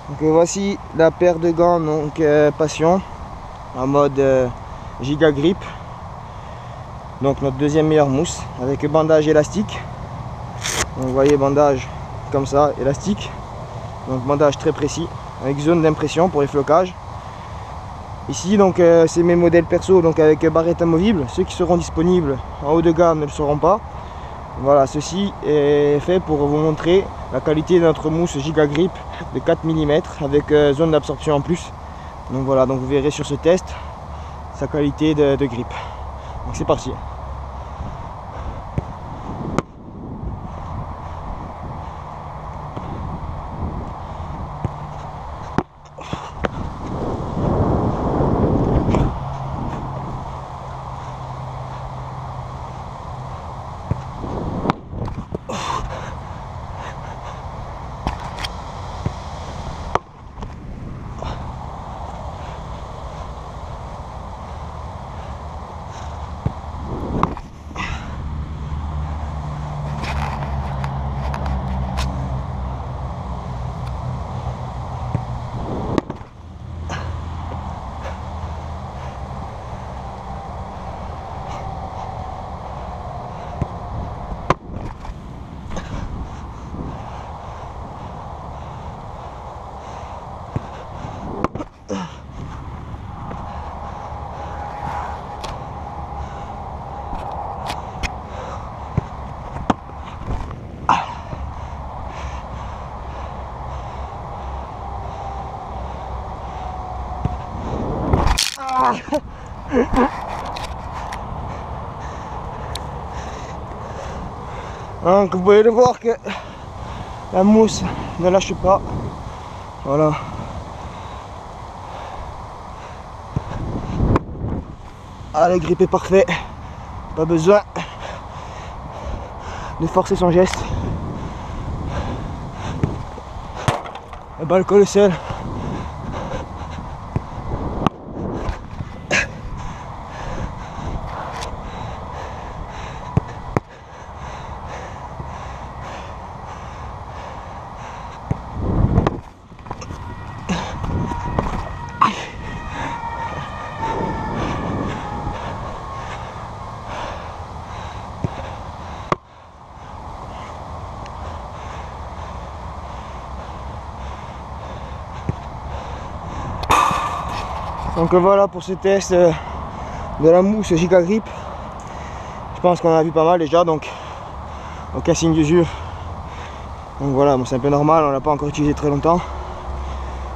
Donc voici la paire de gants donc Passion en mode Giga Grip. Donc notre deuxième meilleure mousse avec bandage élastique. Donc vous voyez, bandage comme ça, élastique. Donc bandage très précis avec zone d'impression pour les flocages. Ici donc c'est mes modèles perso donc avec barrette amovible. Ceux qui seront disponibles en haut de gamme ne le seront pas. Voilà, ceci est fait pour vous montrer la qualité de notre mousse Giga Grip de 4 mm avec zone d'absorption en plus. Donc voilà, donc vous verrez sur ce test sa qualité de grip. Donc c'est parti. Donc vous pouvez le voir que la mousse ne lâche pas. Voilà. Ah, le grip est parfait. Pas besoin de forcer son geste. La balle colle au sol. Donc voilà pour ce test de la mousse Giga Grip. Je pense qu'on en a vu pas mal déjà, donc aucun signe d'usure. Donc voilà, bon, c'est un peu normal, on l'a pas encore utilisé très longtemps.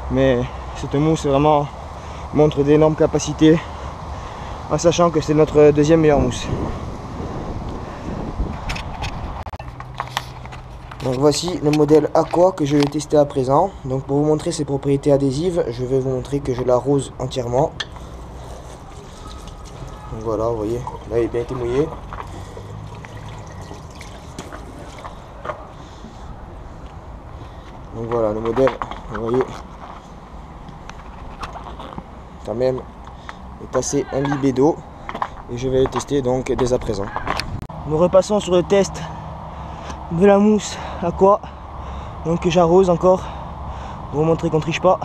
Mais cette mousse vraiment montre d'énormes capacités, en sachant que c'est notre deuxième meilleure mousse. Donc voici le modèle Aqua que je vais tester à présent. Donc pour vous montrer ses propriétés adhésives, je vais vous montrer que je l'arrose entièrement. Donc voilà, vous voyez, là il a bien été mouillé. Donc voilà, le modèle, vous voyez, quand même est assez imbibé d'eau. Et je vais le tester donc dès à présent. Nous repassons sur le test de la mousse Aqua, donc que j'arrose encore pour vous montrer qu'on triche pas.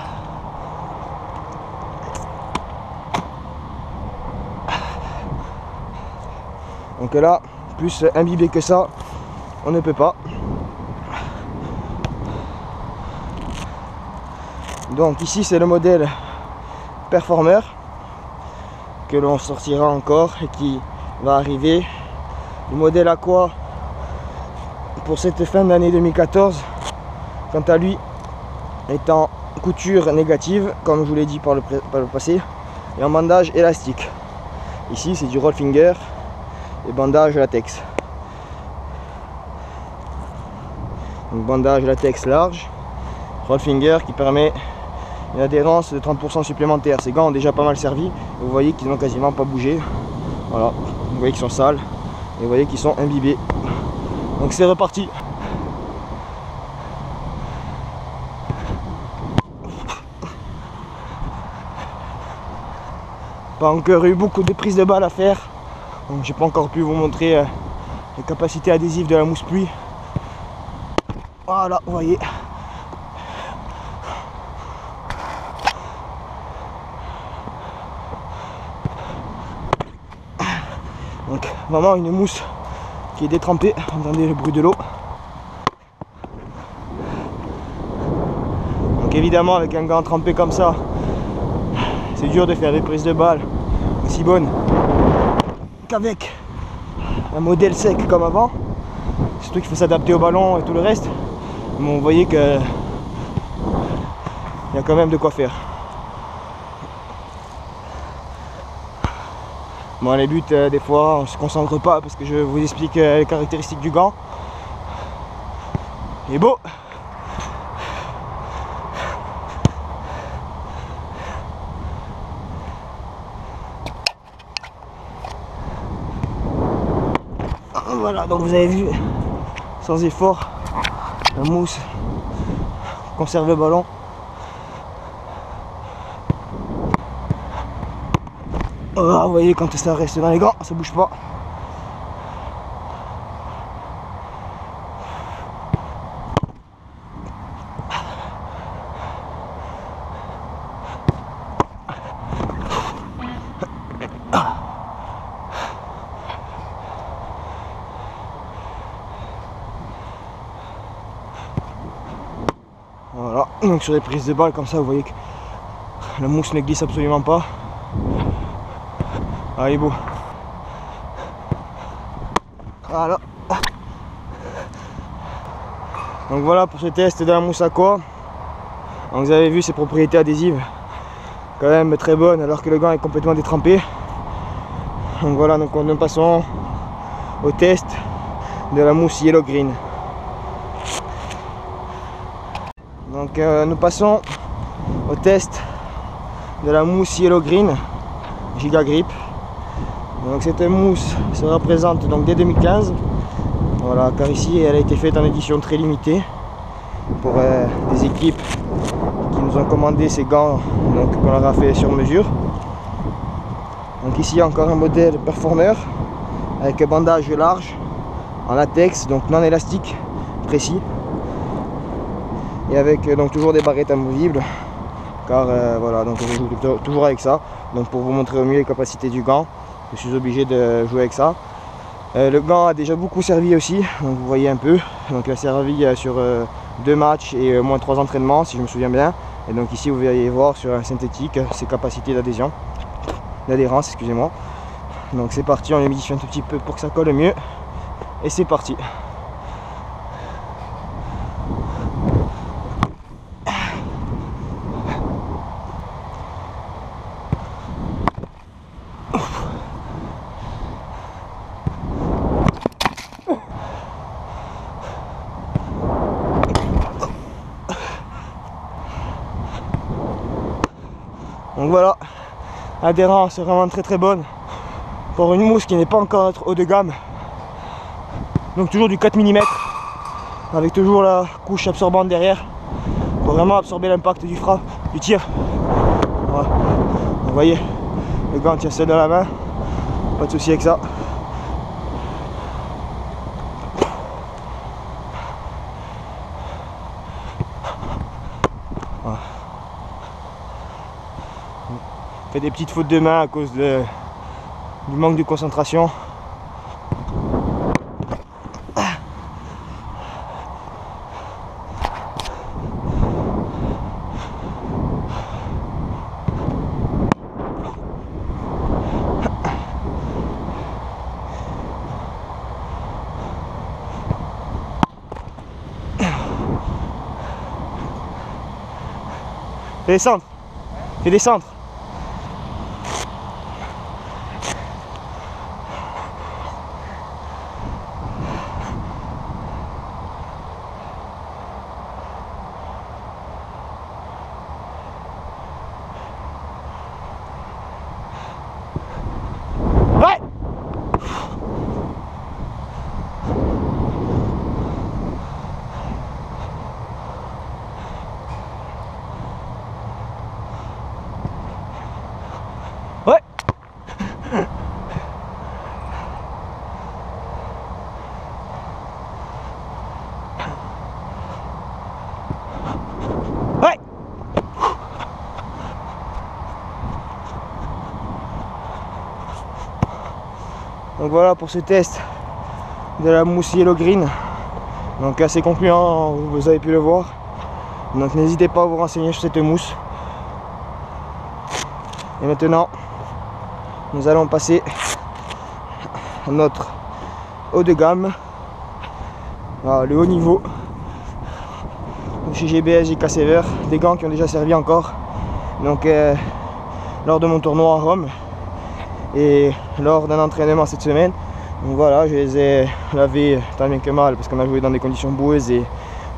Donc là, plus imbibé que ça, on ne peut pas. Donc ici c'est le modèle Performer que l'on sortira encore et qui va arriver. Le modèle Aqua pour cette fin d'année 2014, quant à lui, est en couture négative, comme je vous l'ai dit par le passé, et en bandage élastique. Ici, c'est du roll finger et bandage latex. Donc, bandage latex large, roll finger qui permet une adhérence de 30% supplémentaire. Ces gants ont déjà pas mal servi. Vous voyez qu'ils n'ont quasiment pas bougé. Voilà, vous voyez qu'ils sont sales et vous voyez qu'ils sont imbibés. Donc c'est reparti. Pas encore eu beaucoup de prises de balles à faire, donc j'ai pas encore pu vous montrer les capacités adhésives de la mousse pluie. Voilà, vous voyez. Donc vraiment une mousse qui est détrempée, entendez le bruit de l'eau. Donc évidemment avec un gant trempé comme ça, c'est dur de faire des prises de balles aussi bonnes qu'avec un modèle sec comme avant. Surtout qu'il faut s'adapter au ballon et tout le reste. Mais vous voyez que il y a quand même de quoi faire. Bon, les buts, des fois, on ne se concentre pas parce que je vous explique les caractéristiques du gant. Il est beau. Voilà, donc vous avez vu, sans effort, la mousse conserve le ballon. Oh, vous voyez, quand ça reste dans les gants, ça bouge pas. Voilà, donc sur les prises de balles comme ça, vous voyez que la mousse ne glisse absolument pas. Ah, il est beau. Voilà. Donc voilà pour ce test de la mousse aqua. Donc vous avez vu ses propriétés adhésives, quand même très bonnes alors que le gant est complètement détrempé. Donc voilà, donc nous passons au test de la mousse Yellow Green. Donc nous passons au test de la mousse Yellow Green Giga Grip. Donc cette mousse se représente donc dès 2015. Voilà, car ici elle a été faite en édition très limitée pour des équipes qui nous ont commandé ces gants, donc qu'on leur a fait sur mesure. Donc ici encore un modèle Performer avec un bandage large en latex, donc non élastique, précis, et avec donc toujours des barrettes amovibles, car voilà, donc on joue toujours avec ça. Donc pour vous montrer au mieux les capacités du gant, je suis obligé de jouer avec ça. Le gant a déjà beaucoup servi aussi, donc vous voyez un peu. Donc il a servi sur 2 matchs et moins 3 entraînements si je me souviens bien. Et donc ici vous allez voir sur un synthétique ses capacités d'adhérence, excusez-moi. Donc c'est parti, on les modifie un tout petit peu pour que ça colle mieux. Et c'est parti. Donc voilà, l'adhérence est vraiment très bonne pour une mousse qui n'est pas encore notre haut de gamme. Donc toujours du 4 mm avec toujours la couche absorbante derrière pour vraiment absorber l'impact du frappe, du tir. Voilà. Vous voyez, le gant tient seul dans la main, pas de souci avec ça. Voilà. Fait des petites fautes de main à cause du manque de concentration. Fais descendre. Fais descendre. Ouais. Donc voilà pour ce test de la mousse Yellow Green. Donc assez concluant, vous avez pu le voir. Donc n'hésitez pas à vous renseigner sur cette mousse. Et maintenant, nous allons passer à notre haut de gamme. Voilà, le haut niveau. Chez GBS, GK Saver, des gants qui ont déjà servi encore. Donc lors de mon tournoi à Rome et lors d'un entraînement cette semaine. Donc voilà, je les ai lavés tant bien que mal parce qu'on a joué dans des conditions boueuses et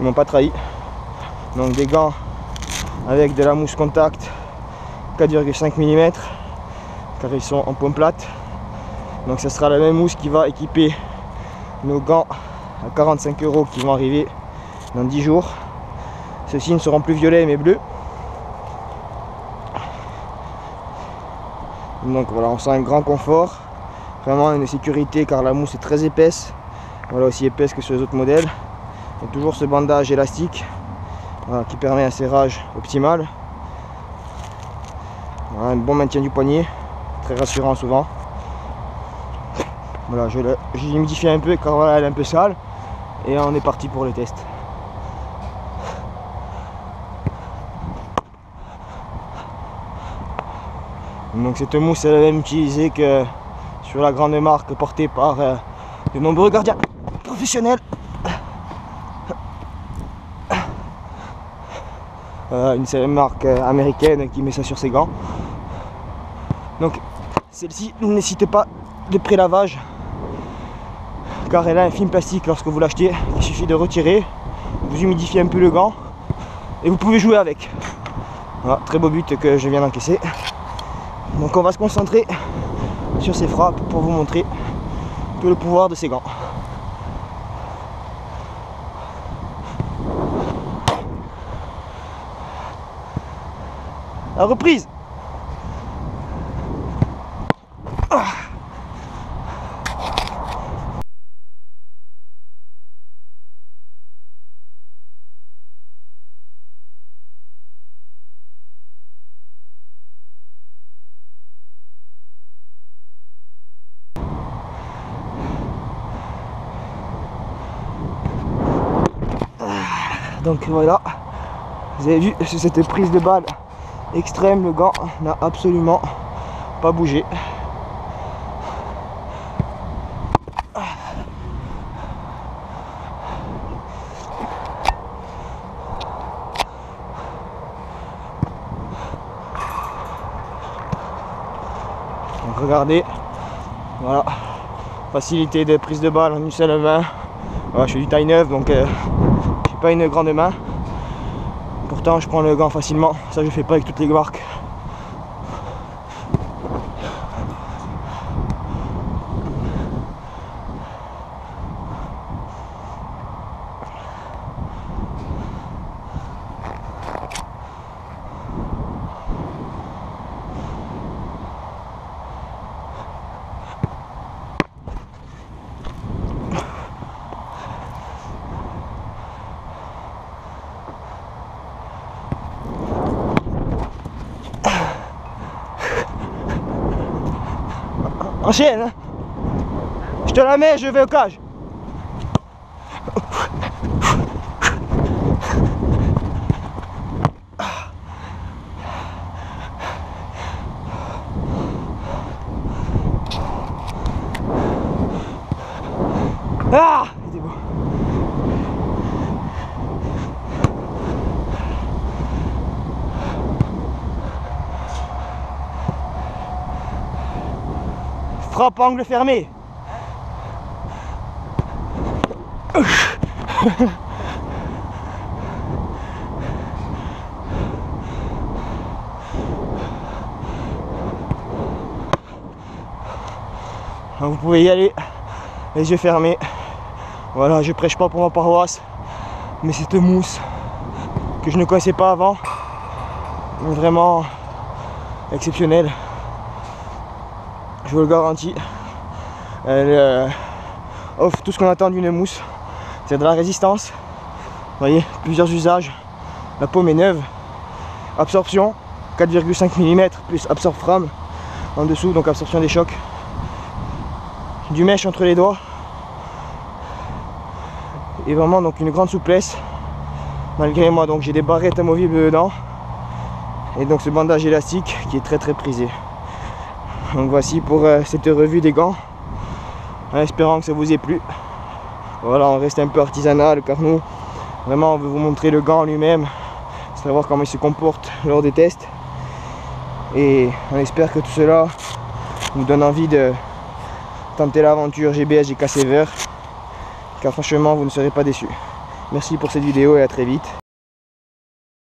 ils m'ont pas trahi. Donc des gants avec de la mousse contact 4,5 mm car ils sont en paume plate. Donc ce sera la même mousse qui va équiper nos gants à 45 € qui vont arriver dans 10 jours. Ceux-ci ne seront plus violets mais bleus. Donc voilà, on sent un grand confort, vraiment une sécurité car la mousse est très épaisse, voilà, aussi épaisse que sur les autres modèles. Et toujours ce bandage élastique, voilà, qui permet un serrage optimal. Voilà, un bon maintien du poignet, très rassurant souvent. Voilà, je l'humidifie un peu car voilà, elle est un peu sale et on est parti pour le test. Donc cette mousse elle est même utilisée que sur la grande marque portée par de nombreux gardiens professionnels. Une marque américaine qui met ça sur ses gants. Donc celle-ci ne nécessite pas de pré-lavage car elle a un film plastique lorsque vous l'achetez. Il suffit de retirer, vous humidifiez un peu le gant et vous pouvez jouer avec. Voilà, très beau but que je viens d'encaisser. Donc on va se concentrer sur ces frappes pour vous montrer tout le pouvoir de ces gants. La reprise. Donc voilà, vous avez vu, sur cette prise de balle extrême, le gant n'a absolument pas bougé. Donc regardez, voilà, facilité de prise de balle en une seule main. Voilà, je suis du taille 9 donc pas une grande main, pourtant je prends le gant facilement, ça je fais pas avec toutes les marques. Enchaîne, hein. Je te la mets, je vais au cage. Ah, c'était beau. Frappe angle fermé. Vous pouvez y aller, les yeux fermés. Voilà, je prêche pas pour ma paroisse, mais cette mousse que je ne connaissais pas avant, est vraiment exceptionnelle. Je vous le garantis. Elle offre tout ce qu'on attend d'une mousse. C'est de la résistance. Vous voyez, plusieurs usages. La paume est neuve. Absorption 4,5 mm plus absorbe frame en dessous, donc absorption des chocs. du mesh entre les doigts. Et vraiment donc une grande souplesse. Malgré moi, donc j'ai des barrettes amovibles dedans. Et donc ce bandage élastique qui est très prisé. Donc voici pour cette revue des gants. En espérant que ça vous ait plu. Voilà, on reste un peu artisanal car nous, vraiment, on veut vous montrer le gant lui-même, savoir comment il se comporte lors des tests. Et on espère que tout cela vous donne envie de tenter l'aventure GBS GK Saver, car franchement, vous ne serez pas déçus. Merci pour cette vidéo et à très vite.